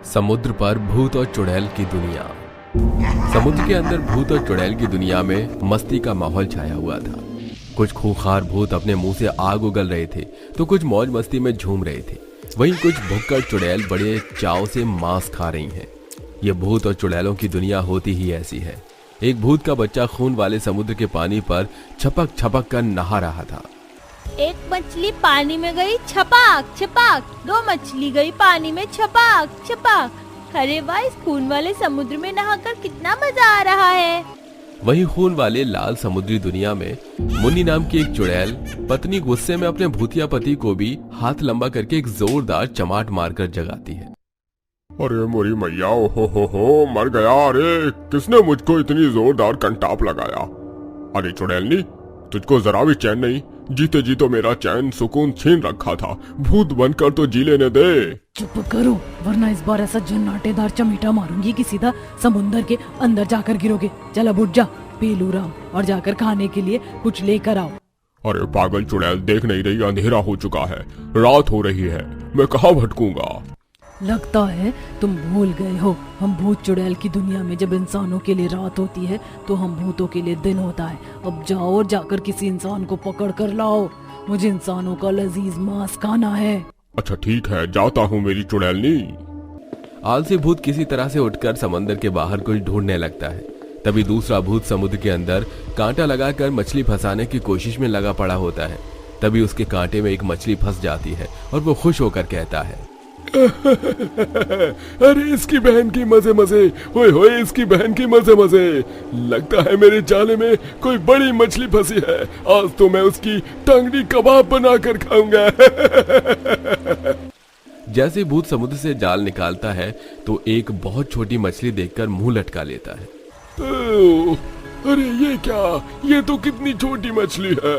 समुद्र पर भूत और चुड़ैल की दुनिया। समुद्र के अंदर भूत और चुड़ैल की दुनिया में मस्ती का माहौल छाया हुआ था। कुछ खूंखार भूत अपने मुंह से आग उगल रहे थे तो कुछ मौज मस्ती में झूम रहे थे। वहीं कुछ भुक्कड़ चुड़ैल बड़े चाव से मांस खा रही हैं। ये भूत और चुड़ैलों की दुनिया होती ही ऐसी है। एक भूत का बच्चा खून वाले समुद्र के पानी पर छपक छपक कर नहा रहा था। एक मछली पानी में गई छपाक छपाक, दो मछली गई पानी में छपाक छपाक। अरे वाह, इस खून वाले समुद्र में नहाकर कितना मजा आ रहा है। वहीं खून वाले लाल समुद्री दुनिया में मुन्नी नाम की एक चुड़ैल पत्नी गुस्से में अपने भूतिया पति को भी हाथ लंबा करके एक जोरदार चमाट मारकर जगाती है। अरे मोरी मैया, हो मर गया। अरे किसने मुझको इतनी जोरदार कंटाप लगाया? अरे चुड़ैलनी, तुझको जरा भी चैन नहीं? जीते जी तो मेरा चैन सुकून छीन रखा था, भूत बनकर तो जी लेने दे। चुप करो, वरना इस बार ऐसा जन्नाटेदार चमीटा मारूंगी कि सीधा समुंदर के अंदर जाकर गिरोगे। चल अब उठ जा पेलूराम, और जाकर खाने के लिए कुछ लेकर आओ। अरे पागल चुड़ैल, देख नहीं रही अंधेरा हो चुका है, रात हो रही है, मैं कहाँ भटकूंगा? लगता है तुम भूल गए हो, हम भूत चुड़ैल की दुनिया में जब इंसानों के लिए रात होती है तो हम भूतों के लिए दिन होता है। अब जाओ और जाकर किसी इंसान को पकड़ कर लाओ, मुझे इंसानों का लजीज मांस खाना है। अच्छा ठीक है, जाता हूँ मेरी चुड़ैलनी। आलसी भूत किसी तरह से उठकर समंदर के बाहर कुछ ढूंढने लगता है। तभी दूसरा भूत समुद्र के अंदर कांटा लगाकर मछली फंसाने की कोशिश में लगा पड़ा होता है। तभी उसके कांटे में एक मछली फंस जाती है और वो खुश होकर कहता है, अरे इसकी बहन की मजे मजे, होए होए इसकी बहन की मजे मजे। लगता है मेरे जाले में कोई बड़ी मछली फंसी है, आज तो मैं उसकी टंगड़ी कबाब बनाकर खाऊंगा। जैसे भूत समुद्र से जाल निकालता है तो एक बहुत छोटी मछली देखकर मुंह लटका लेता है। अरे ये क्या, ये तो कितनी छोटी मछली है।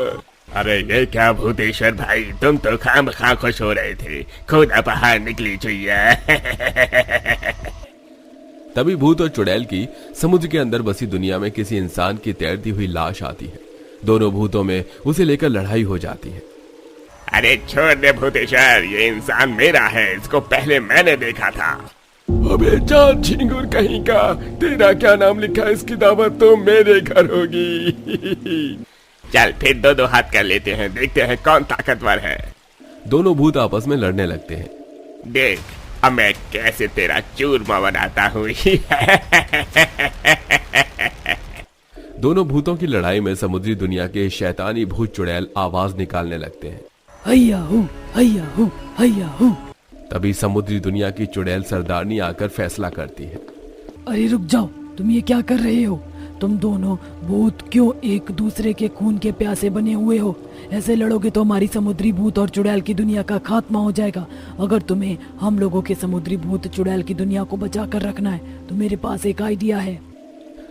अरे ये क्या भूतेश्वर भाई, तुम तो खामखा खुश हो रहे थे, खुदा बाहर निकली चाहिए। तभी भूत और चुड़ैल की समुद्र के अंदर बसी दुनिया में किसी इंसान की तैरती हुई लाश आती है। दोनों भूतों में उसे लेकर लड़ाई हो जाती है। अरे छोड़ दे भूतेश्वर, ये इंसान मेरा है, इसको पहले मैंने देखा था। अबे जान झिंगुर कहीं का, तेरा क्या नाम लिखा है? इसकी दावत तो मेरे घर होगी। चल फिर दो दो हाथ कर लेते हैं, देखते हैं कौन ताकतवर है। दोनों भूत आपस में लड़ने लगते हैं। देख अब मैं कैसे तेरा चूरमा बनाता हूँ। दोनों भूतों की लड़ाई में समुद्री दुनिया के शैतानी भूत चुड़ैल आवाज निकालने लगते हैं, हैया हूँ हैया हूँ हैया हूँ। तभी समुद्री दुनिया की चुड़ैल सरदारनी आकर फैसला करती है। अरे रुक जाओ, तुम ये क्या कर रहे हो? तुम दोनों भूत क्यों एक दूसरे के खून के प्यासे बने हुए हो? ऐसे लड़ोगे तो हमारी समुद्री भूत और चुड़ैल की दुनिया का खात्मा हो जाएगा। अगर तुम्हें हम लोगों के समुद्री भूत चुड़ैल की दुनिया को बचा कर रखना है तो मेरे पास एक आइडिया है।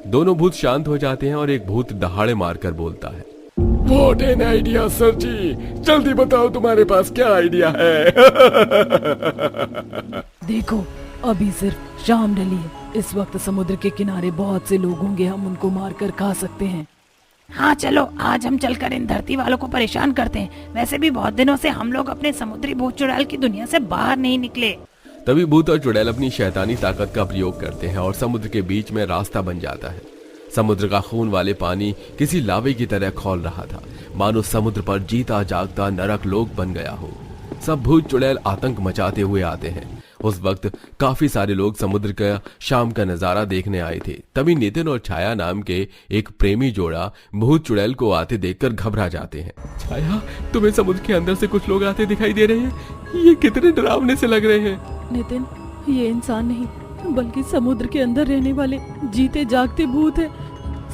दोनों भूत शांत हो जाते हैं और एक भूत दहाड़े मारकर बोलता है, व्हाट एन आइडिया सर जी, जल्दी बताओ तुम्हारे पास क्या आइडिया है। देखो अभी सिर्फ शाम ढली है, इस वक्त समुद्र के किनारे बहुत से लोग होंगे, हम उनको मारकर खा सकते हैं। हाँ चलो, आज हम चलकर इन धरती वालों को परेशान करते हैं। वैसे भी बहुत दिनों से हम लोग अपने समुद्री भूत चुड़ैल की दुनिया से बाहर नहीं निकले। तभी भूत और चुड़ैल अपनी शैतानी ताकत का प्रयोग करते हैं और समुद्र के बीच में रास्ता बन जाता है। समुद्र का खून वाले पानी किसी लावे की तरह खौल रहा था, मानो समुद्र पर जीता जागता नरक लोक बन गया हो। सब भूत चुड़ैल आतंक मचाते हुए आते हैं। उस वक्त काफी सारे लोग समुद्र का शाम का नजारा देखने आए थे। तभी नितिन और छाया नाम के एक प्रेमी जोड़ा भूत चुड़ैल को आते देखकर घबरा जाते हैं। छाया, तुम्हें समुद्र के अंदर से कुछ लोग आते दिखाई दे रहे हैं, ये कितने डरावने से लग रहे हैं। नितिन, ये इंसान नहीं बल्कि समुद्र के अंदर रहने वाले जीते जागते भूत है।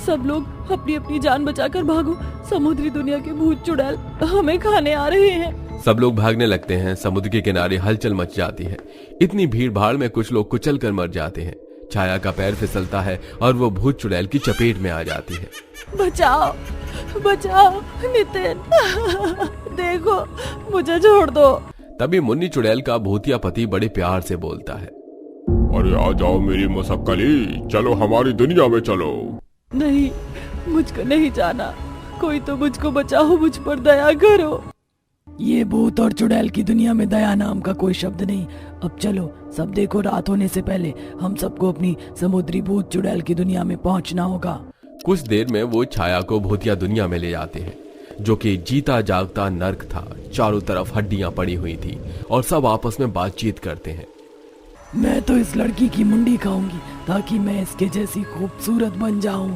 सब लोग अपनी अपनी जान बचाकर भागो, समुद्री दुनिया के भूत चुड़ैल हमें खाने आ रहे हैं। सब लोग भागने लगते हैं। समुद्र के किनारे हलचल मच जाती है। इतनी भीड़ भाड़ में कुछ लोग कुचल कर मर जाते हैं। छाया का पैर फिसलता है और वो भूत चुड़ैल की चपेट में आ जाती है। बचाओ बचाओ नितिन, देखो मुझे छोड़ दो। तभी मुन्नी चुड़ैल का भूतिया पति बड़े प्यार से बोलता है, अरे आ जाओ मेरी मसक्कली, चलो हमारी दुनिया में चलो। नहीं, मुझको नहीं जाना, कोई तो मुझको बचाओ, मुझ पर दया करो। ये भूत और चुड़ैल की दुनिया में दया नाम का कोई शब्द नहीं। अब चलो सब देखो, रात होने से पहले हम सबको अपनी समुद्री भूत चुड़ैल की दुनिया में पहुंचना होगा। कुछ देर में वो छाया को भूतिया दुनिया में ले जाते हैं, जो कि जीता जागता नर्क था। चारों तरफ हड्डियां पड़ी हुई थी और सब आपस में बातचीत करते हैं। मैं तो इस लड़की की मुंडी खाऊंगी ताकि मैं इसके जैसी खूबसूरत बन जाऊं।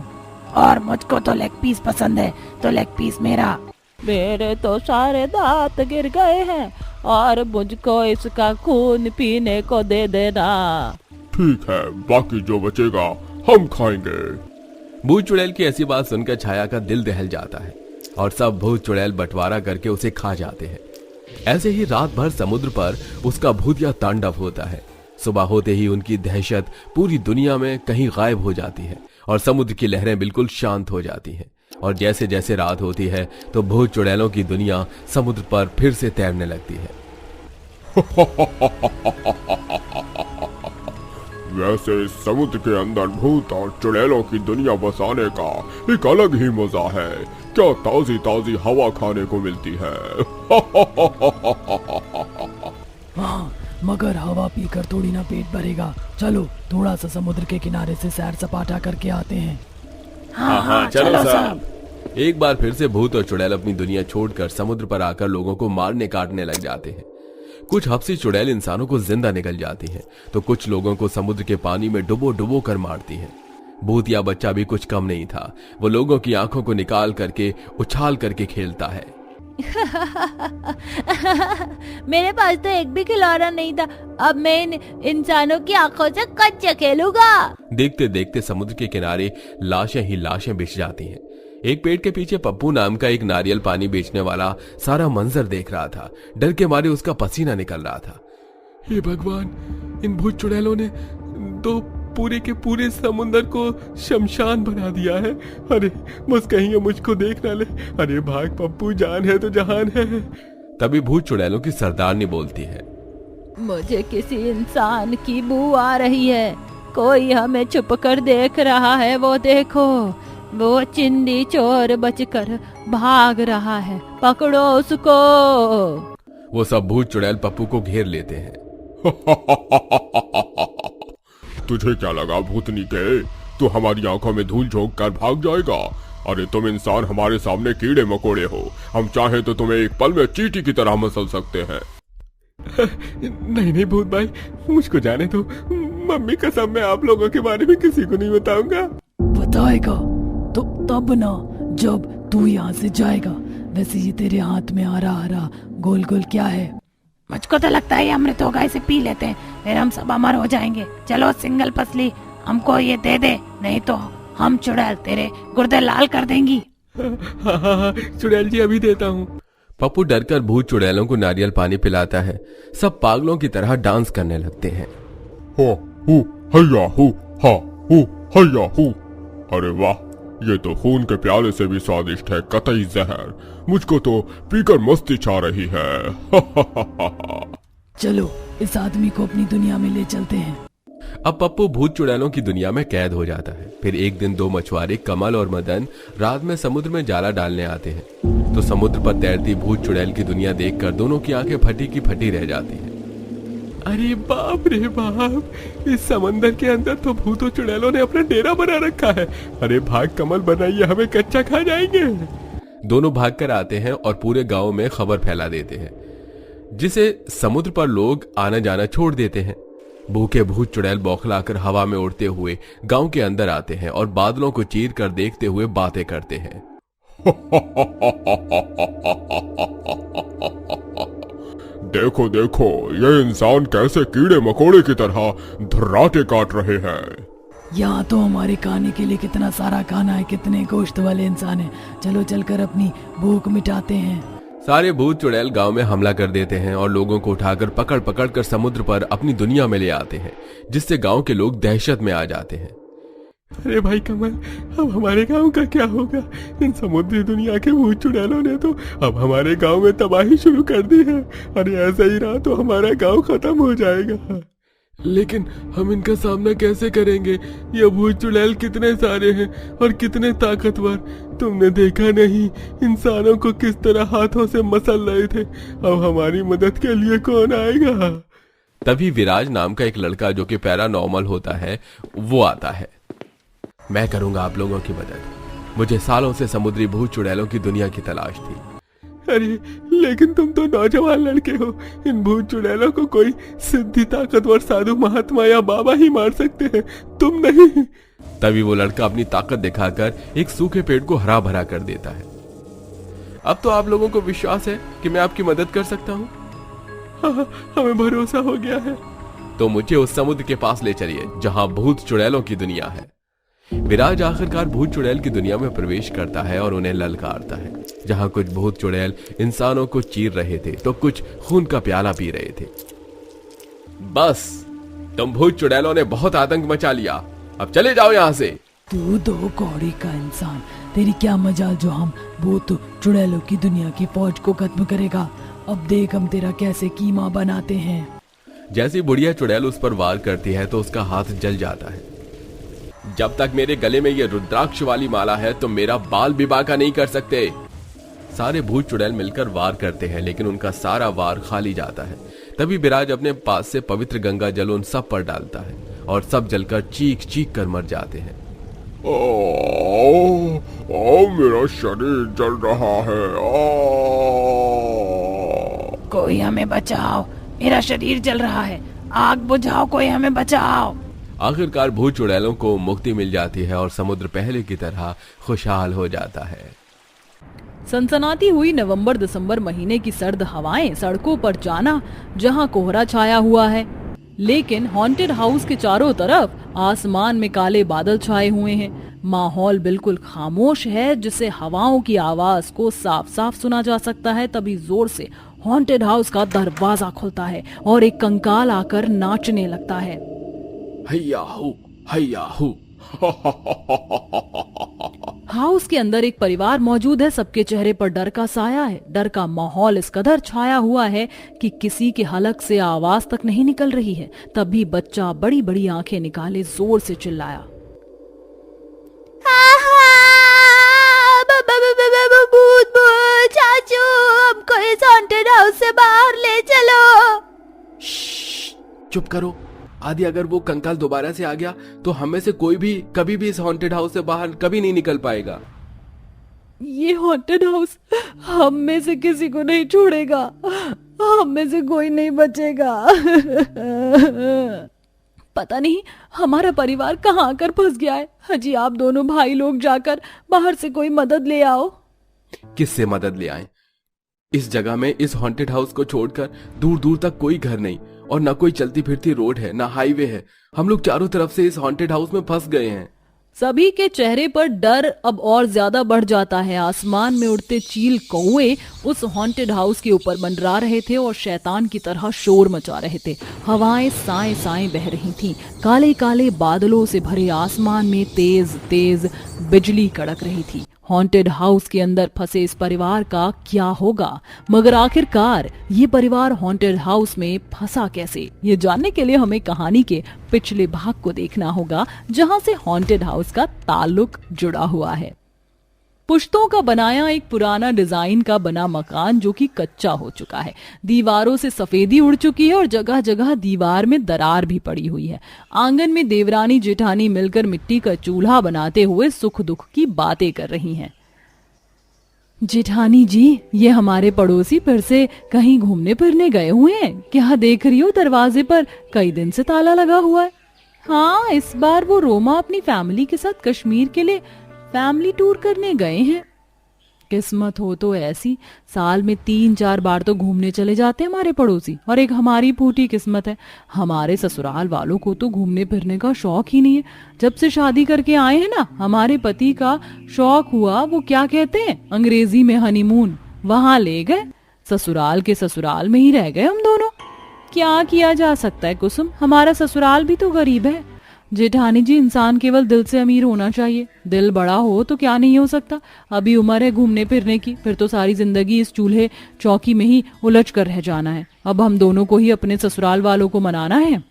और मुझको तो लेग पीस पसंद है, तो लेग पीस मेरा। मेरे तो सारे दांत गिर गए हैं और मुझको इसका खून पीने को दे देना। ठीक है, बाकी जो बचेगा हम खाएंगे। भूत चुड़ैल की ऐसी बात सुनकर छाया का दिल दहल जाता है और सब भूत चुड़ैल बंटवारा करके उसे खा जाते हैं। ऐसे ही रात भर समुद्र पर उसका भूतिया तांडव होता है। सुबह होते ही उनकी दहशत पूरी दुनिया में कहीं गायब हो जाती है और समुद्र की लहरें बिल्कुल शांत हो जाती हैं। और जैसे जैसे रात होती है तो भूत चुड़ैलों की दुनिया समुद्र पर फिर से तैरने लगती है। वैसे समुद्र के अंदर भूत और चुड़ैलों की दुनिया बसाने का एक अलग ही मजा है। क्या ताजी ताजी हवा खाने को मिलती है। हाँ, मगर हवा पीकर थोड़ी ना पेट भरेगा। चलो थोड़ा सा समुद्र के किनारे से सैर सपाटा करके आते हैं। हाँ, चलो सब। एक बार फिर से भूत और चुड़ैल अपनी दुनिया छोड़कर समुद्र पर आकर लोगों को मारने काटने लग जाते हैं। कुछ हफ्सी चुड़ैल इंसानों को जिंदा निकल जाती हैं, तो कुछ लोगों को समुद्र के पानी में डुबो डुबो कर मारती हैं। भूतिया बच्चा भी कुछ कम नहीं था। वो लोगों की आंखों को निकाल करके उछाल करके खेलता है। मेरे पास तो एक भी खिलौना नहीं था, अब मैं इन इंसानों की आंखों से कच्चा खेलूंगा। देखते देखते समुद्र के किनारे लाशें ही लाशें बिछ जाती हैं। एक पेड़ के पीछे पप्पू नाम का एक नारियल पानी बेचने वाला सारा मंजर देख रहा था। डर के मारे उसका पसीना निकल रहा था। हे भगवान, इन भूत चुड़ैलों ने तो पूरे के पूरे समुद्र को शमशान बना दिया है। अरे बस कहीं ये मुझको देख ना ले। अरे भाग पप्पू, जान है तो जहान है। तभी भूत चुड़ैलों की सरदारनी बोलती है, मुझे किसी इंसान की बू आ रही है। कोई हमें छुप कर देख रहा है, वो देखो। वो चिंदी चोर बचकर भाग रहा है, पकड़ो उसको। वो सब भूत चुड़ैल पप्पू को घेर लेते हैं। तुझे क्या लगा भूतनी के, तू हमारी आंखों में धूल झोंक कर भाग जाएगा? अरे तुम इंसान हमारे सामने कीड़े मकोड़े हो। हम चाहे तो तुम्हें एक पल में चींटी की तरह मसल सकते हैं। नहीं नहीं भूत भाई, मुझको जाने दो। मम्मी कसम, मैं आप लोगों के बारे में किसी को नहीं बताऊंगा। बताएगा तो तब ना जब तू यहाँ से जाएगा। वैसे ये तेरे हाथ में हरा हरा गोल गोल क्या है? मुझको तो लगता है ये अमृत होगा, इसे पी लेते हैं, फिर हम सब अमर हो जाएंगे। चलो सिंगल पसली, हमको ये दे दे, नहीं तो हम चुड़ैल तेरे गुर्दे लाल कर देंगी। हाँ, चुड़ैल जी अभी देता हूँ। पप्पू डरकर भूत चुड़ैलों को नारियल पानी पिलाता है। सब पागलों की तरह डांस करने लगते हैं। हो हु हैया हु हा हु हैया हु। अरे वाह, ये तो खून के प्याले से भी स्वादिष्ट है, कतई जहर। मुझको तो पीकर मस्ती छा रही है। चलो इस आदमी को अपनी दुनिया में ले चलते हैं। अब पप्पू भूत चुड़ैलों की दुनिया में कैद हो जाता है। फिर एक दिन दो मछुआरे कमल और मदन रात में समुद्र में जाला डालने आते हैं, तो समुद्र पर तैरती भूत चुड़ैल की दुनिया देखकर दोनों की आंखें फटी की फटी रह जाती हैं। अरे बाप रे बाप, इस समंदर के अंदर तो भूतों चुड़ैलों ने अपना डेरा बना रखा है। अरे भाग कमल बनाइए, हमें कच्चा खा जाएंगे। दोनों भागकर आते हैं और पूरे गांव में खबर फैला देते हैं, जिसे समुद्र पर लोग आना जाना छोड़ देते हैं। भूखे भूत चुड़ैल बौखलाकर हवा में उड़ते हुए गांव के अंदर आते हैं और बादलों को चीर कर देखते हुए बातें करते हैं। देखो देखो, ये इंसान कैसे कीड़े मकोड़े की तरह धर्राटे काट रहे हैं। यहाँ तो हमारे खाने के लिए कितना सारा खाना है, कितने गोश्त वाले इंसान हैं। चलो चलकर अपनी भूख मिटाते हैं। सारे भूत चुड़ैल गांव में हमला कर देते हैं और लोगों को उठाकर पकड़ पकड़ कर समुद्र पर अपनी दुनिया में ले आते हैं, जिससे गांव के लोग दहशत में आ जाते हैं। अरे भाई कमल, अब हमारे गांव का क्या होगा? इन समुद्री दुनिया के भूत चुड़ैलों ने तो अब हमारे गांव में तबाही शुरू कर दी है। अरे ऐसा ही रहा तो हमारा गांव खत्म हो जाएगा। लेकिन हम इनका सामना कैसे करेंगे? ये भूत चुड़ैल कितने सारे हैं और कितने ताकतवर। तुमने देखा नहीं इंसानों को किस तरह हाथों से मसल रहे थे। अब हमारी मदद के लिए कौन आएगा? तभी विराज नाम का एक लड़का जो कि पैरानॉर्मल होता है वो आता है। मैं करूंगा आप लोगों की मदद। मुझे सालों से समुद्री भूत चुड़ैलों की दुनिया की तलाश थी। अरे लेकिन तुम तो नौजवान लड़के हो। इन भूत चुड़ैलों को कोई सिद्धि ताकतवर साधु महात्मा या बाबा ही मार सकते हैं, तुम नहीं। तभी वो लड़का अपनी ताकत दिखाकर एक सूखे पेड़ को हरा भरा कर देता है। अब तो आप लोगों को विश्वास है कि मैं आपकी मदद कर सकता हूँ। हाँ, हमें भरोसा हो गया है। तो मुझे उस समुद्र के पास ले चलिए जहां भूत चुड़ैलों की दुनिया है। विराज आखिरकार भूत चुड़ैल की दुनिया में प्रवेश करता है और उन्हें ललकारता है। जहां कुछ भूत चुड़ैल इंसानों को चीर रहे थे तो कुछ खून का प्याला पी रहे थे। बस तुम भूत चुड़ैलों ने बहुत आतंक मचा लिया, अब चले जाओ यहां से। तू दो कौड़ी का इंसान, तेरी क्या मजाल जो हम भूत चुड़ैलों की दुनिया की फौज को खत्म करेगा। अब देख हम तेरा कैसे कीमा बनाते हैं। जैसी बुढ़िया चुड़ैल उस पर वार करती है तो उसका हाथ जल जाता है। जब तक मेरे गले में ये रुद्राक्ष वाली माला है तो मेरा बाल भी बांका नहीं कर सकते। सारे भूत चुड़ैल मिलकर वार करते हैं लेकिन उनका सारा वार खाली जाता है। तभी विराज अपने पास से पवित्र गंगा जल उन सब पर डालता है और सब जलकर चीख चीख कर मर जाते हैं। मेरा शरीर जल रहा है। कोई हमें बचाओ, मेरा शरीर जल रहा है, आग बुझाओ, कोई हमें बचाओ। आखिरकार भूत चुड़ैलों को मुक्ति मिल जाती है और समुद्र पहले की तरह खुशहाल हो जाता है। सनसनाती हुई नवंबर दिसंबर महीने की सर्द हवाएं सड़कों पर जाना जहां कोहरा छाया हुआ है, लेकिन हॉन्टेड हाउस के चारों तरफ आसमान में काले बादल छाए हुए हैं। माहौल बिल्कुल खामोश है जिससे हवाओं की आवाज को साफ साफ सुना जा सकता है। तभी जोर से हॉन्टेड हाउस का दरवाजा खुलता है और एक कंकाल आकर नाचने लगता है। हैया हू, हैया हू। हाउस के अंदर एक परिवार मौजूद है। सबके चेहरे पर डर का साया है। डर का माहौल इस कदर छाया हुआ है कि किसी के हलक से आवाज तक नहीं निकल रही है। तभी बच्चा बड़ी बड़ी आंखें निकाले जोर से चिल्लाया, भूत भूत चाचू, हमको इस हॉन्टेड हाउस से बाहर ले चलो। चुप करो। आदि अगर वो कंकाल दोबारा से आ गया तो हमें से कोई भी कभी भी इस हॉन्टेड हाउस से बाहर कभी नहीं निकल पाएगा। ये हॉन्टेड हाउस हम में से किसी को नहीं छोड़ेगा, हम में से कोई नहीं बचेगा। पता नहीं हमारा परिवार कहाँ आकर फंस गया है। हाजी आप दोनों भाई लोग जाकर बाहर से कोई मदद ले आओ। किससे मदद ले आए? इस जगह में इस हॉन्टेड हाउस को छोड़कर दूर दूर तक कोई घर नहीं और न कोई चलती फिरती रोड है, न हाईवे है। हम लोग चारों तरफ से इस हॉन्टेड हाउस में फंस गए हैं। सभी के चेहरे पर डर अब और ज्यादा बढ़ जाता है। आसमान में उड़ते चील कौवे उस हॉन्टेड हाउस के ऊपर मंडरा रहे थे और शैतान की तरह शोर मचा रहे थे। हवाएं साएं साएं बह रही थीं। काले काले बादलों से भरे आसमान में तेज तेज बिजली कड़क रही थी। हॉन्टेड हाउस के अंदर फंसे इस परिवार का क्या होगा? मगर आखिरकार ये परिवार हॉन्टेड हाउस में फंसा कैसे? ये जानने के लिए हमें कहानी के पिछले भाग को देखना होगा जहां से हॉन्टेड हाउस का ताल्लुक जुड़ा हुआ है। पुश्तों का बनाया एक पुराना डिजाइन का बना मकान जो कि कच्चा हो चुका है। दीवारों से सफेदी उड़ चुकी है और जगह जगह दीवार में दरार भी पड़ी हुई है। आंगन में देवरानी जेठानी मिलकर मिट्टी का चूल्हा बनाते हुए सुख दुख की बातें कर रही हैं। जेठानी जी, ये हमारे पड़ोसी फिर से कहीं घूमने फिरने गए हुए हैं क्या? देख रही हो दरवाजे पर कई दिन से ताला लगा हुआ है। हाँ, इस बार वो रोमा अपनी फैमिली के साथ कश्मीर के लिए फैमिली टूर करने गए हैं। किस्मत हो तो ऐसी, साल में 3-4 बार तो घूमने चले जाते हैं हमारे पड़ोसी। और एक हमारी फूटी किस्मत है, हमारे ससुराल वालों को तो घूमने फिरने का शौक ही नहीं है। जब से शादी करके आए हैं ना, हमारे पति का शौक हुआ, वो क्या कहते हैं अंग्रेजी में हनीमून, वहां ले गए। ससुराल के ससुराल में ही रह गए हम दोनों। क्या किया जा सकता है कुसुम, हमारा ससुराल भी तो गरीब है। जेठानी जी, इंसान केवल दिल से अमीर होना चाहिए। दिल बड़ा हो तो क्या नहीं हो सकता। अभी उम्र है घूमने फिरने की, फिर तो सारी जिंदगी इस चूल्हे चौकी में ही उलझ कर रह जाना है। अब हम दोनों को ही अपने ससुराल वालों को मनाना है।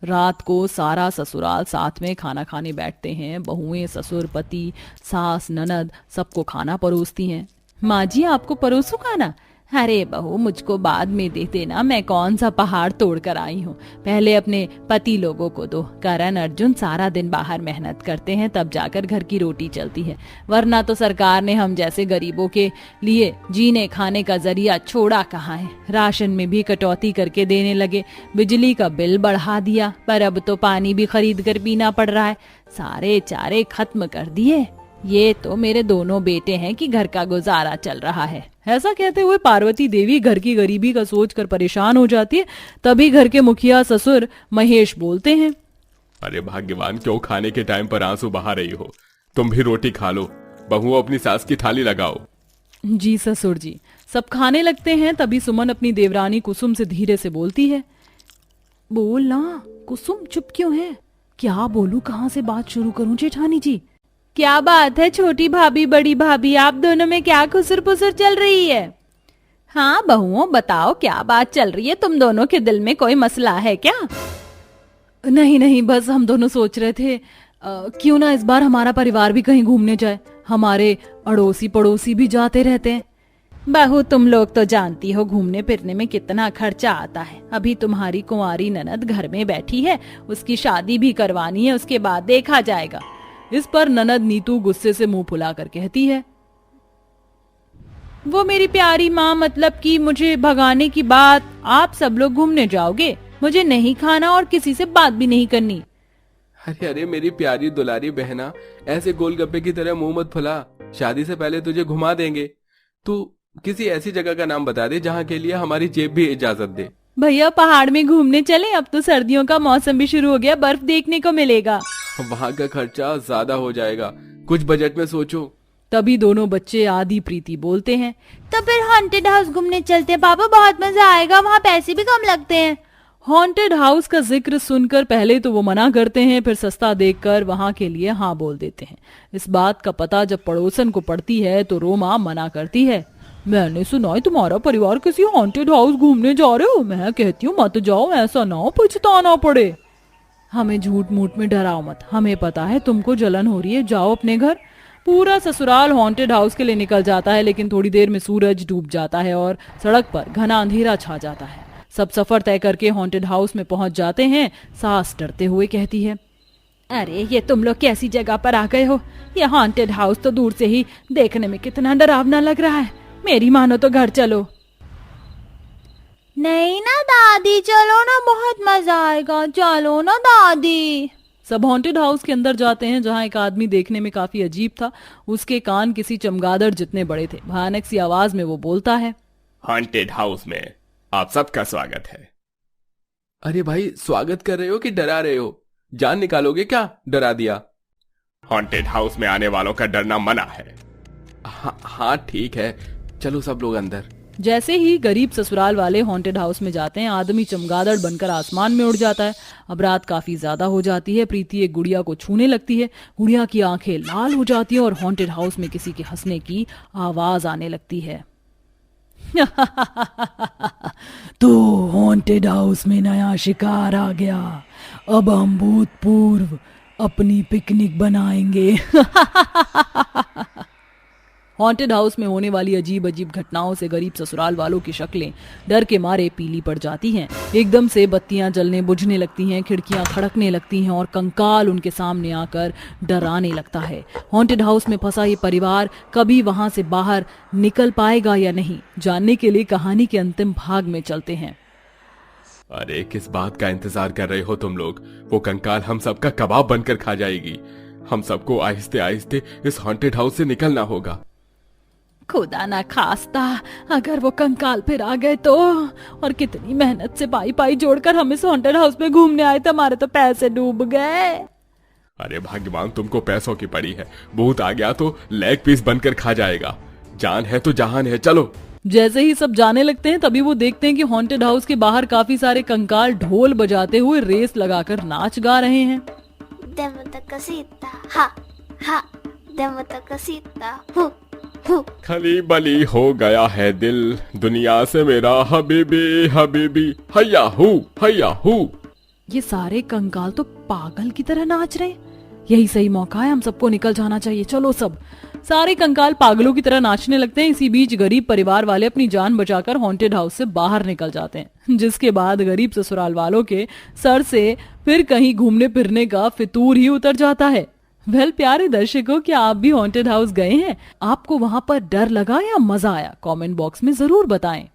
रात को सारा ससुराल साथ में खाना खाने बैठते हैं। बहुएं, ससुर, पति, सास, ननद सबको खाना परोसती हैं। माँ जी, आपको परोसूं खाना? अरे बहू, मुझको बाद में दे देना, मैं कौन सा पहाड़ तोड़ कर आई हूँ। पहले अपने पति लोगों को दो। करण, अर्जुन सारा दिन बाहर मेहनत करते हैं, तब जाकर घर की रोटी चलती है, वरना तो सरकार ने हम जैसे गरीबों के लिए जीने खाने का जरिया छोड़ा कहाँ है। राशन में भी कटौती करके देने लगे, बिजली का बिल बढ़ा दिया, पर अब तो पानी भी खरीद कर पीना पड़ रहा है। सारे चारे खत्म कर दिए। ये तो मेरे दोनों बेटे हैं कि घर का गुजारा चल रहा है। ऐसा कहते हुए पार्वती देवी घर की गरीबी का सोचकर परेशान हो जाती है। तभी घर के मुखिया ससुर महेश बोलते हैं, अरे भाग्यवान, क्यों खाने के टाइम पर आंसू बहा रही हो? तुम भी रोटी खा लो। बहू, अपनी सास की थाली लगाओ। जी ससुर जी। सब खाने लगते हैं। तभी सुमन अपनी देवरानी कुसुम से धीरे से बोलती है, बोल ना कुसुम, चुप क्यों है? क्या बोलूं, कहाँ से बात शुरू करूं जेठानी जी? क्या बात है छोटी भाभी, बड़ी भाभी, आप दोनों में क्या खुसर पुसर चल रही है? हाँ बहुओं, बताओ क्या बात चल रही है? तुम दोनों के दिल में कोई मसला है क्या? नहीं नहीं, बस हम दोनों सोच रहे थे क्यों ना इस बार हमारा परिवार भी कहीं घूमने जाए। हमारे अड़ोसी पड़ोसी भी जाते रहते हैं। बहू, तुम लोग तो जानती हो घूमने फिरने में कितना खर्चा आता है। अभी तुम्हारी कुंवारी ननद घर में बैठी है, उसकी शादी भी करवानी है, उसके बाद देखा जाएगा। इस पर ननद नीतू गुस्से से मुंह फुलाकर कहती है, वो मेरी प्यारी माँ, मतलब कि मुझे भगाने की बात, आप सब लोग घूमने जाओगे, मुझे नहीं खाना और किसी से बात भी नहीं करनी। अरे अरे मेरी प्यारी दुलारी बहना, ऐसे गोलगप्पे की तरह मुंह मत फुला। शादी से पहले तुझे घुमा देंगे। तू किसी ऐसी जगह का नाम बता दे जहाँ के लिए हमारी जेब भी इजाजत दे। भैया, पहाड़ में घूमने चलें? अब तो सर्दियों का मौसम भी शुरू हो गया, बर्फ देखने को मिलेगा। वहाँ का खर्चा ज्यादा हो जाएगा, कुछ बजट में सोचो। तभी दोनों बच्चे आदि प्रीति बोलते हैं, तो फिर हॉन्टेड हाउस घूमने चलते हैं पापा, बहुत मजा आएगा, वहाँ पैसे भी कम लगते हैं। हॉन्टेड हाउस का जिक्र सुनकर पहले तो वो मना करते हैं, फिर सस्ता देखकर वहाँ के लिए हाँ बोल देते हैं। इस बात का पता जब पड़ोसन को पड़ती है तो रोमा मना करती है, मैंने सुना है तुम्हारा परिवार किसी हॉन्टेड हाउस घूमने जा रहे हो। मैं कहती हूँ मत जाओ, ऐसा ना हो पछताना पड़े। हमें झूठ मूठ में डराओ मत, हमें पता है तुमको जलन हो रही है, जाओ अपने घर। पूरा ससुराल हॉन्टेड हाउस के लिए निकल जाता है, लेकिन थोड़ी देर में सूरज डूब जाता है और सड़क पर घना अंधेरा छा जाता है। सब सफर तय करके हॉन्टेड हाउस में पहुंच जाते हैं। सास डरते हुए कहती है, अरे ये तुम लोग कैसी जगह पर आ गए हो? ये हॉन्टेड हाउस तो दूर से ही देखने में कितना डरावना लग रहा है। मेरी मानो तो घर चलो। नहीं ना दादी, चलो ना, बहुत मजा आएगा, चलो ना दादी। सब हॉन्टेड हाउस के अंदर जाते हैं, जहां एक आदमी देखने में काफी अजीब था। उसके कान किसी चमगादड़ जितने बड़े थे। भयानक सी आवाज में वो बोलता है, हॉन्टेड हाउस में आप सबका स्वागत है। अरे भाई, स्वागत कर रहे हो कि डरा रहे हो? जान निकालोगे क्या? डरा दिया। हॉन्टेड हाउस में आने वालों का डरना मना है। हाँ ठीक है, चलो सब लोग अंदर। जैसे ही गरीब ससुराल वाले हॉन्टेड हाउस में जाते हैं, आदमी चमगादड़ बनकर आसमान में उड़ जाता है। अब रात काफी ज्यादा हो जाती है। प्रीति एक गुड़िया को छूने लगती है। गुड़िया की आंखें लाल हो जाती है और हॉन्टेड हाउस में किसी के हंसने की आवाज आने लगती है। तो हॉन्टेड हाउस में नया शिकार आ गया। अब हम भूतपूर्व अपनी पिकनिक बनाएंगे। हॉन्टेड हाउस में होने वाली अजीब अजीब घटनाओं से गरीब ससुराल वालों की शक्लें डर के मारे पीली पड़ जाती हैं। एकदम से बत्तियां जलने बुझने लगती हैं, खिड़कियां खड़कने लगती हैं और कंकाल उनके सामने आकर डराने लगता है। हॉन्टेड हाउस में फंसा ये परिवार कभी वहां से बाहर निकल पाएगा या नहीं, जानने के लिए कहानी के अंतिम भाग में चलते हैं। अरे किस बात का इंतजार कर रहे हो तुम लोग? वो कंकाल हम सबका कबाब बनकर खा जाएगी। हम सबको आहिस्ते आहिस्ते इस हॉन्टेड हाउस से निकलना होगा। खुदा ना खास्ता अगर वो कंकाल फिर आ गए तो। और कितनी मेहनत से पाई पाई जोड़कर हम इस हॉन्टेड हाउस में घूमने आए थे, हमारे तो पैसे डूब गए। अरे भाग्यवान, तुमको पैसों की पड़ी है। भूत आ गया तो लेग पीस बनकर खा जाएगा। जान है तो जहान है, चलो। जैसे ही सब जाने लगते हैं, तभी वो देखते हैं कि हॉन्टेड हाउस के बाहर काफी सारे कंकाल ढोल बजाते हुए रेस लगाकर नाच गा रहे हैं। खली बली हो गया है दिल दुनिया से मेरा हबीबी हबीबी, हैया हू हैया हू। ये सारे कंकाल तो पागल की तरह नाच रहे हैं। यही सही मौका है, हम सबको निकल जाना चाहिए। चलो सब। सारे कंकाल पागलों की तरह नाचने लगते हैं। इसी बीच गरीब परिवार वाले अपनी जान बचाकर हॉन्टेड हाउस से बाहर निकल जाते हैं, जिसके बाद गरीब ससुराल वालों के सर से फिर कहीं घूमने फिरने का फितूर ही उतर जाता है। वेल प्यारे दर्शकों, क्या आप भी हॉन्टेड हाउस गए हैं? आपको वहां पर डर लगा या मजा आया? कमेंट बॉक्स में जरूर बताएं।